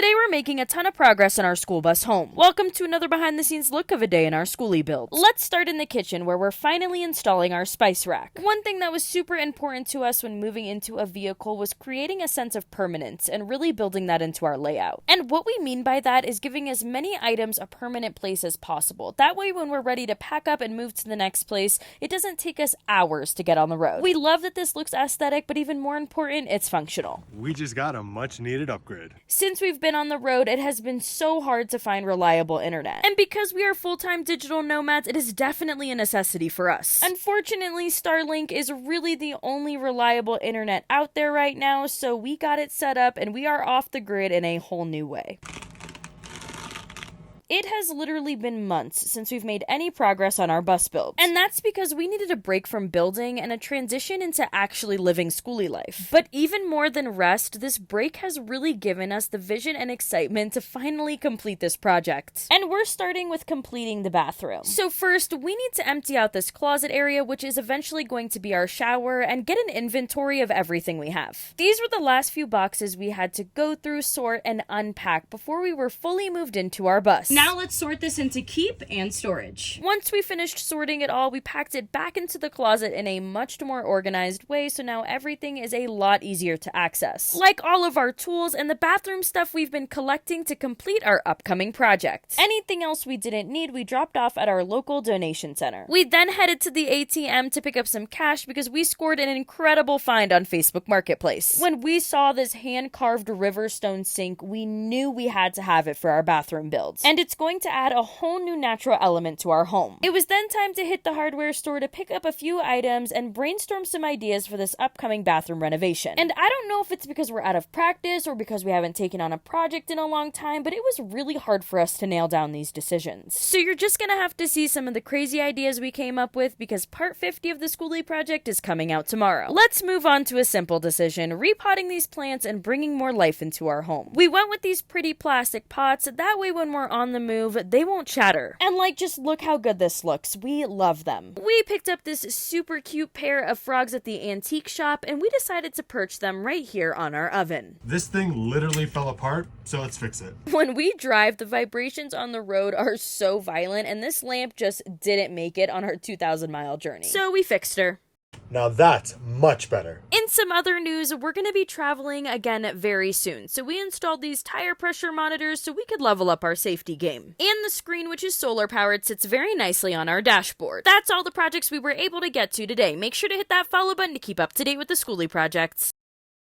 Today we're making a ton of progress on our school bus home. Welcome to another behind the scenes look of a day in our schoolie build. Let's start in the kitchen where we're finally installing our spice rack. One thing that was super important to us when moving into a vehicle was creating a sense of permanence and really building that into our layout. And what we mean by that is giving as many items a permanent place as possible. That way when we're ready to pack up and move to the next place, it doesn't take us hours to get on the road. We love that this looks aesthetic, but even more important, it's functional. We just got a much needed upgrade. Since we've been on the road, it has been so hard to find reliable internet. And because we are full-time digital nomads, it is definitely a necessity for us. Unfortunately, Starlink is really the only reliable internet out there right now, so we got it set up and we are off the grid in a whole new way. It has literally been months since we've made any progress on our bus build. And that's because we needed a break from building and a transition into actually living schoolie life. But even more than rest, this break has really given us the vision and excitement to finally complete this project. And we're starting with completing the bathroom. So first, we need to empty out this closet area, which is eventually going to be our shower, and get an inventory of everything we have. These were the last few boxes we had to go through, sort, and unpack before we were fully moved into our bus. Now let's sort this into keep and storage. Once we finished sorting it all, we packed it back into the closet in a much more organized way, so now everything is a lot easier to access. Like all of our tools and the bathroom stuff we've been collecting to complete our upcoming project. Anything else we didn't need, we dropped off at our local donation center. We then headed to the ATM to pick up some cash because we scored an incredible find on Facebook Marketplace. When we saw this hand-carved river stone sink, we knew we had to have it for our bathroom builds. And it's going to add a whole new natural element to our home. It was then time to hit the hardware store to pick up a few items and brainstorm some ideas for this upcoming bathroom renovation. And I don't know if it's because we're out of practice or because we haven't taken on a project in a long time, but it was really hard for us to nail down these decisions. So you're just gonna have to see some of the crazy ideas we came up with because part 50 of the Schoolie project is coming out tomorrow. Let's move on to a simple decision, repotting these plants and bringing more life into our home. We went with these pretty plastic pots, that way when we're on the move, they won't chatter. And just look how good this looks. We love them. We picked up this super cute pair of frogs at the antique shop and we decided to perch them right here on our oven. This thing literally fell apart, so let's fix it. When we drive, the vibrations on the road are so violent and this lamp just didn't make it on our 2,000-mile journey. So we fixed her. Now that's much better. In some other news, we're going to be traveling again very soon, so we installed these tire pressure monitors so we could level up our safety game. And the screen, which is solar powered, sits very nicely on our dashboard. That's all the projects we were able to get to today. Make sure to hit that follow button to keep up to date with the Schoolie projects.